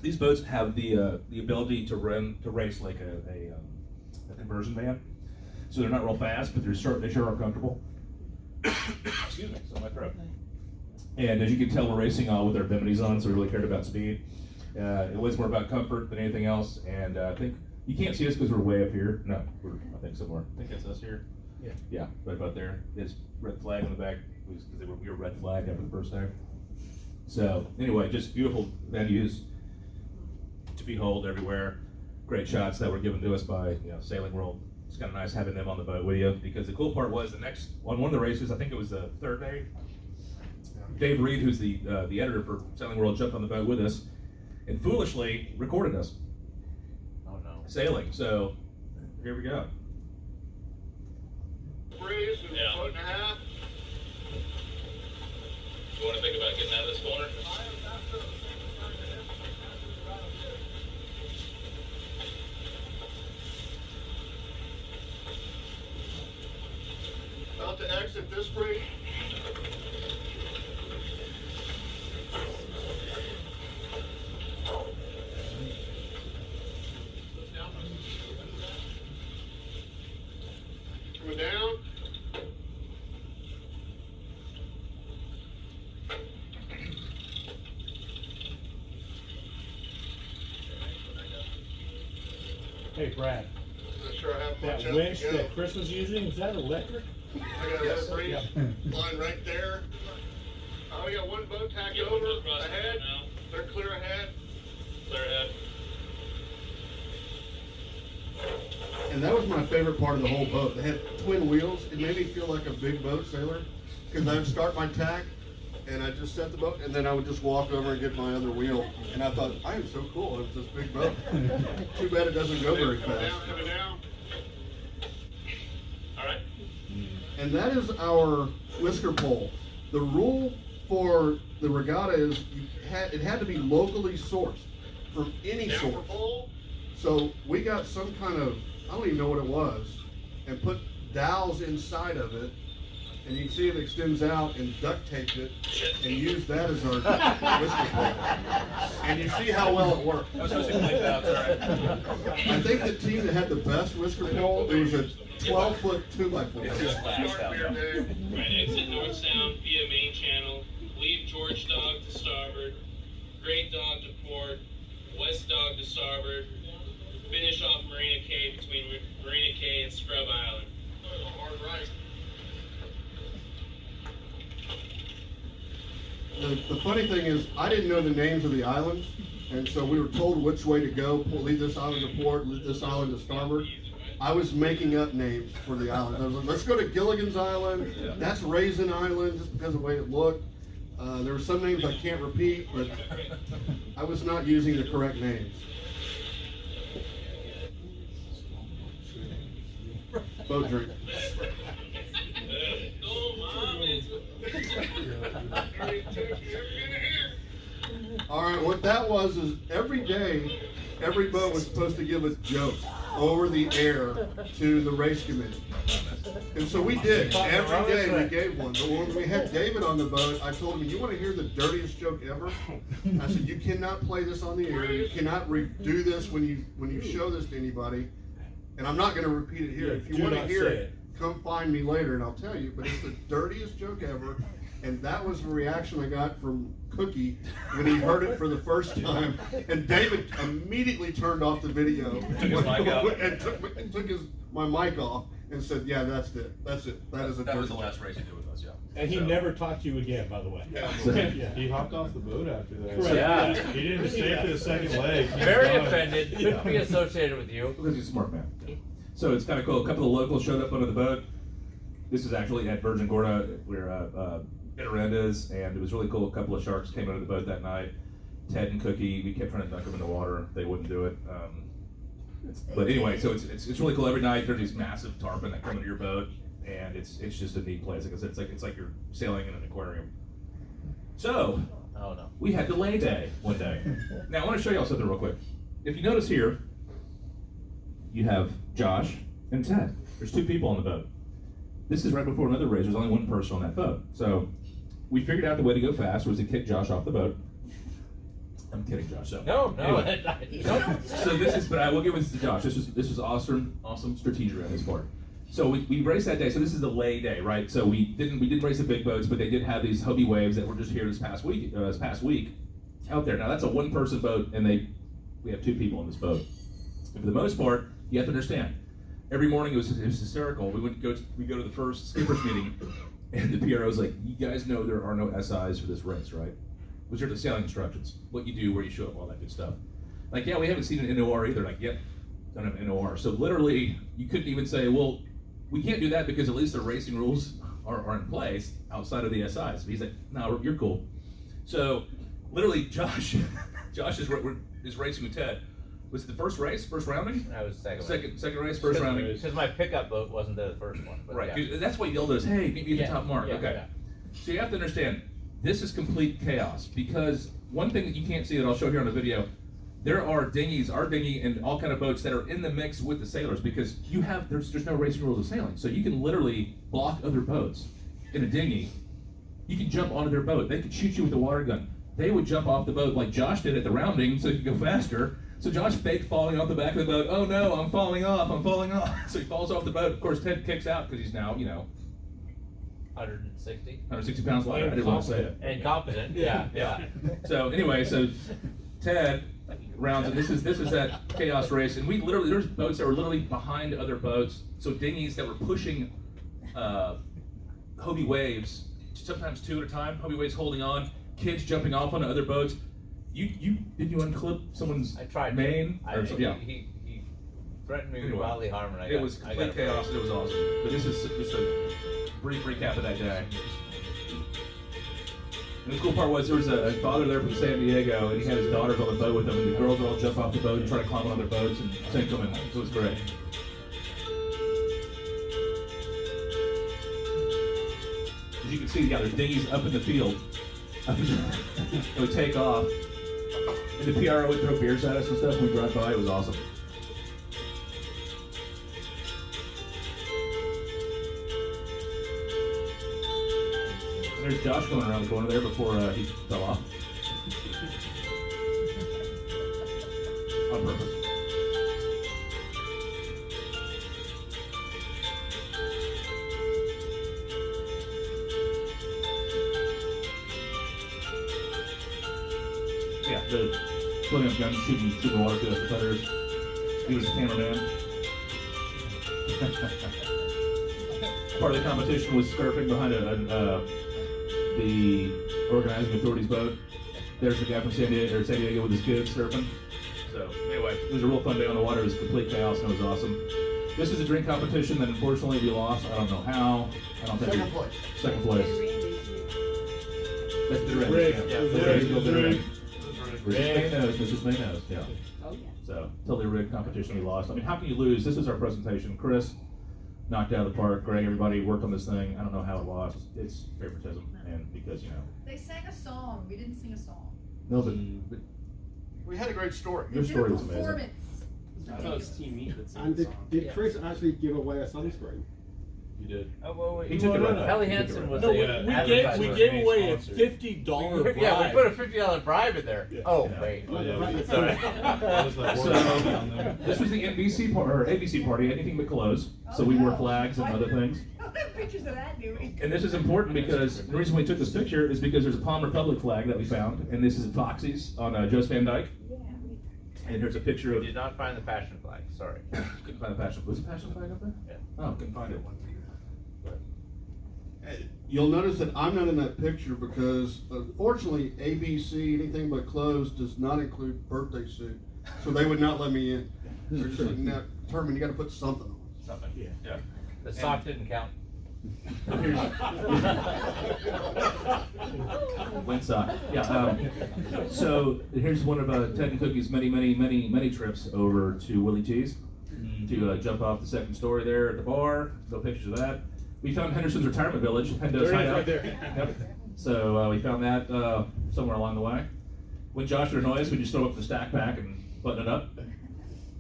These boats have the ability to race like a conversion van. So they're not real fast, but they sure are comfortable. Excuse me, it's on my throat. And as you can tell, we're racing with our biminis on, so we really cared about speed. It was more about comfort than anything else. And I think you can't see us because we're way up here. No, we're, I think somewhere. I think that's us here. Yeah. Yeah, right about there. There's red flag on the back because we were red flagged after the first time. So anyway, just beautiful venues to behold everywhere. Great shots that were given to us by Sailing World. It's kind of nice having them on the boat with you, because the cool part was on one of the races, I think it was the third day, Dave Reed, who's the editor for Sailing World, jumped on the boat with us and foolishly recorded us. Oh no. Sailing. So here we go. Breeze and a foot and a half. You want to think about getting out of this corner? About to exit this bridge. Coming down. Hey, Brad, Not sure I have that much winch else to that go. Chris was using, is that electric? I got a breeze line right there. We got one boat tacked over ahead. They're clear ahead. Clear ahead. And that was my favorite part of the whole boat. They had twin wheels. It made me feel like a big boat sailor, because I would start my tack and I just set the boat, and then I would just walk over and get my other wheel. And I thought, I am so cool. It's this big boat. Too bad it doesn't go very fast. Coming down. All right. And that is our whisker pole. The rule for the regatta is it had to be locally sourced from any source. So we got some kind of, I don't even know what it was, and put dowels inside of it, and you can see it extends out, and duct taped it and used that as our whisker pole. And you see how well it worked. I was supposed to clip out, sorry. I think the team that had the best whisker pole, it was a 12-foot 2x4. It's just flashed out. Right, exit north sound via main channel. Leave George dog to starboard. Great dog to port. West dog to starboard. Finish off Marina Cay between Marina Cay and Scrub Island. Hard right. The funny thing is, I didn't know the names of the islands, and so we were told which way to go. Leave this island to port, leave this island to starboard. I was making up names for the islands. I was like, let's go to Gilligan's Island. That's Raisin Island, just because of the way it looked. There were some names I can't repeat, but I was not using the correct names. Boat drink. All right, what that was is every day, every boat was supposed to give a joke. over the air to the race committee. And so we did. Every day we gave one. But when we had David on the boat, I told him, you want to hear the dirtiest joke ever? I said, you cannot play this on the air. You cannot do this when you show this to anybody. And I'm not going to repeat it here. If you want to hear it, come find me later and I'll tell you. But it's the dirtiest joke ever. And that was the reaction I got from Cookie when he heard it for the first time. And David immediately turned off the video Took his mic out. and took my mic off and said, "Yeah, that's it. That's it. That is a." That was the last race he did with us, yeah. And he never talked to you again, by the way. Yeah. He hopped off the boat after that. Correct. Yeah. He didn't stay for the second leg. He was Very done. offended. Couldn't be associated with you. Because he's a smart man. So it's kind of cool. A couple of locals showed up under the boat. This is actually at Virgin Gorda, where Bitter End is, and it was really cool. A couple of sharks came under the boat that night. Ted and Cookie, we kept trying to dunk them in the water. They wouldn't do it. But anyway, so it's really cool. Every night there's these massive tarpon that come into your boat, and it's just a neat place. Like I said, it's like you're sailing in an aquarium. So Oh no. we had delay day one day. Now I want to show y'all something real quick. If you notice here, you have Josh and Ted. There's two people on the boat. This is right before another race. There's only one person on that boat. So we figured out the way to go fast was to kick Josh off the boat. I'm kidding, Josh. So No. anyway. No. So this is, but I will give this to Josh. This was awesome strategy on his part. So we raced that day. So this is the lay day, right? So we didn't race the big boats, but they did have these Hobie waves that were just here this past week out there. Now that's a one-person boat, and we have two people on this boat. And for the most part, you have to understand. Every morning it was hysterical. We go to the first skippers meeting, and the PRO's like, "You guys know there are no SIs for this race, right? Which are the sailing instructions. What you do, where you show up, all that good stuff." Like, yeah, we haven't seen an NOR either. Like, yep, don't have an NOR. So literally, you couldn't even say, well, we can't do that because at least the racing rules are in place outside of the SIs. But he's like, no, you're cool. So literally, Josh is racing with Ted. Was it the first race, first rounding? I was second. Second race, first rounding. Because my pickup boat wasn't there the first one. But Right, yeah. 'cause that's why you yelled at us, hey, meet me at the top mark. Yeah, Okay. yeah. So you have to understand, this is complete chaos, because one thing that you can't see that I'll show here on the video, there are dinghies, our dinghy, and all kind of boats that are in the mix with the sailors, because there's no racing rules of sailing. So you can literally block other boats in a dinghy. You can jump onto their boat. They could shoot you with a water gun. They would jump off the boat like Josh did at the rounding so you could go faster. So Josh faked falling off the back of the boat. Oh no, I'm falling off. So he falls off the boat. Of course, Ted kicks out because he's now, 160 pounds lighter. I didn't want to say it. And confident. Yeah. So anyway, Ted rounds, and this is that chaos race, and there's boats that were literally behind other boats. So dinghies that were pushing Hobie waves, sometimes two at a time. Hobie waves holding on. Kids jumping off onto other boats. Did you unclip someone's mane? He threatened me with bodily harm, and it was complete chaos. It was awesome. But this is just a brief recap of that day. And the cool part was there was a father there from San Diego, and he had his daughters on the boat with him, and the girls would all jump off the boat and try to climb on other boats and sink them, and it was great. As you can see, there's dinghies up in the field. It would take off. And the PRO would throw beers at us and stuff when we drive by. It was awesome. And there's Josh going around the corner there before he fell off. On purpose. Yeah, the floating up guns shooting water to the feathers. He was the cameraman. Part of the competition was surfing behind the organizing authority's boat. There's the guy from San Diego with his kids surfing. So anyway, it was a real fun day on the water. It was complete chaos and it was awesome. This is a drink competition that unfortunately we lost. I don't know how. I don't think Second place. Second place. That's the Rick. Rick. Mrs. May knows, yeah. Oh, yeah. So, totally rigged competition we lost. I mean, how can you lose? This is our presentation. Chris knocked out of the park. Greg, everybody worked on this thing. I don't know how it lost. It's favoritism, and because, They sang a song. We didn't sing a song. No, but We had a great story. your They did story a was amazing. performance. I thought it was Team Meat that sang And the did, song. did Chris actually give away a sunscreen? You did. Oh, well, He took it right back. Helly He took it Hansen right was back. No, the we advertiser. gave away a Sponsored. $50 bribe. Yeah, we put a $50 bribe in there. Yeah. Oh, Yeah. wait. Oh, yeah, we- Sorry. That was like So, down there. this was the NBC or ABC party, anything but clothes. So we wore flags and other things. I don't have pictures of that, do we? And this is important because the reason we took this picture is because there's a Palm Republic flag that we found, and this is at Foxy's on Joe's Van Dyke. And here's a picture We of. did not find the passion flag. Sorry. Couldn't find the passion. Was the passion flag up there? Yeah. Oh, couldn't find it. You'll notice that I'm not in that picture because unfortunately ABC, anything but clothes, does not include birthday suit. So they would not let me in. They're just like, no, Terman, you gotta put something on. Something. Yeah. The sock didn't count. Windsock. Yeah. So here's one of Ted and Cookie's many trips over to Willie T's to jump off the second story there at the bar. No pictures of that. We found Henderson's retirement village. Hendo's There it is, hideout. right there. Yep. So we found that somewhere along the way. When Josh would annoy us, we just throw up the stack pack and button it up.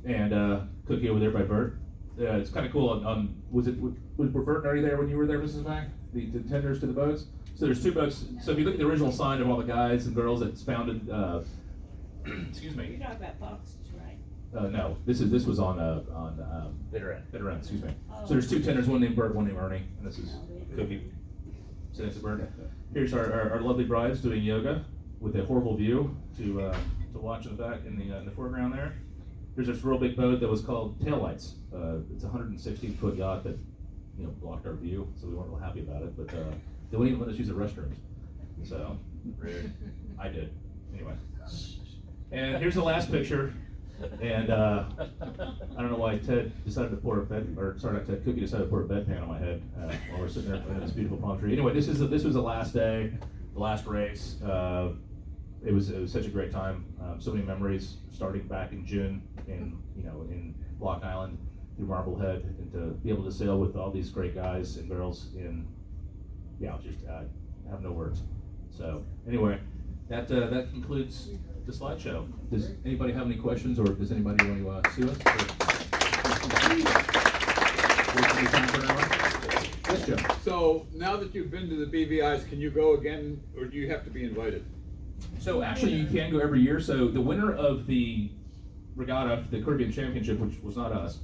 And Cookie over there by Bert. It's kind of cool. Was Bert already there when you were there, Mrs. Mack? The tenders to the boats. So there's two boats. So if you look at the original sign of all the guys and girls that's founded, excuse me. You're talking about Fox's, right? No, this was on Bitter end. Bitter End, excuse me. So there's two tenders, one named Bert, one named Ernie, and this is Cookie. So that's Bert. Here's our lovely brides doing yoga with a horrible view to watch in the back in the foreground there. There's this real big boat that was called Taillights. It's a 116-foot yacht that blocked our view, so we weren't real happy about it. But they wouldn't even let us use the restrooms. So I did anyway. And here's the last picture. And I don't know why Ted decided to pour a bed, or sorry, not Ted, Cookie decided to pour a bedpan on my head while we're sitting there under this beautiful palm tree. Anyway, this was the last day, the last race. It was such a great time. So many memories, starting back in June in Block Island through Marblehead, and to be able to sail with all these great guys and girls just have no words. So anyway, that concludes the slideshow. Does anybody have any questions, or does anybody want to sue us? Yes, Joe. So now that you've been to the BVIs, can you go again, or do you have to be invited? So actually, you can go every year. So the winner of the regatta, the Caribbean Championship, which was not us,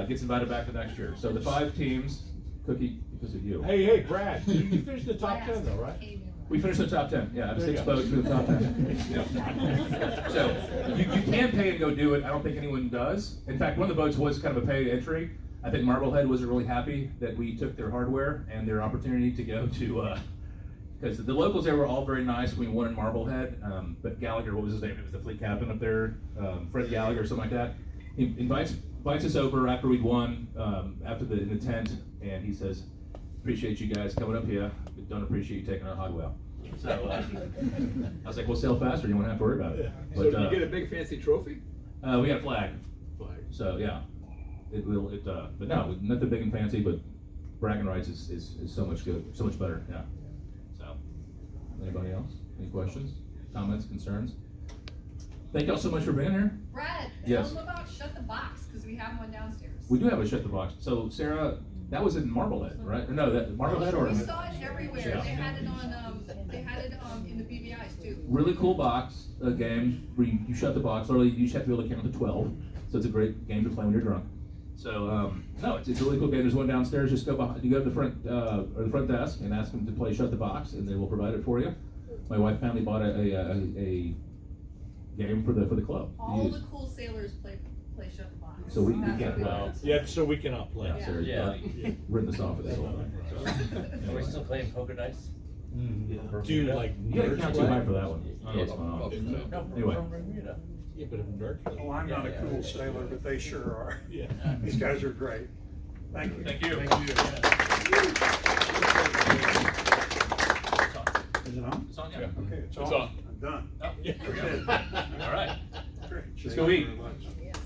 gets invited back the next year. So the 5 teams, Cookie, because of you. Hey, Brad, you finished the top 10 though, right? We finished the top 10. Yeah, There 6 you go. boats for the top 10. Yeah. So you can pay and go do it. I don't think anyone does. In fact, one of the boats was kind of a pay entry. I think Marblehead wasn't really happy that we took their hardware and their opportunity to go to, because the locals there were all very nice. We won in Marblehead, but Gallagher, what was his name? It was the fleet captain up there, Fred Gallagher or something like that. He invites us over after we'd won, in the tent, and he says, "Appreciate you guys coming up here, but don't appreciate you taking our hot well." So I was like, "We'll sail faster. You won't have to worry about it." But, So did you get a big fancy trophy? we got a flag. So yeah, but no, nothing big and fancy. But bragging rights is so much good, so much better. Yeah. So, anybody else? Any questions, comments, concerns? Thank y'all so much for being here. Brad, Yes. tell them about Shut the Box, because we have one downstairs. We do have a shut the box. So Sarah, that was in Marblehead, right? Or no, that Marblehead or We saw it everywhere. Yeah. They had it on, in the BVIs too. really cool box game where you shut the box. Literally, you just have to be able to count to 12. So it's a great game to play when you're drunk. So no, it's a really cool game. There's one downstairs. Just go behind, you go to the front desk and ask them to play Shut the Box, and they will provide it for you. My wife finally bought a game for the club. to All use. the cool sailors play Shut the Box. So we That's can't what play. it is. Yeah, so we cannot play. Yeah, Sarah, Yeah. written us off for this whole thing. So, Are we still playing poker dice? Do like you gotta count too high for that one. I don't know Yeah. what's going on. No, Anyway. from Bermuda. Yeah, but if dark. Well, I'm not a Yeah, cool yeah. sailor, but they sure are. Yeah. These guys are great. Thank you. Thank you. Is it on? It's on, yeah. Okay, it's It's on. on. I'm done. Oh, Yeah. there we go. All right. Great. Let's go eat. Thank you very much. Yes.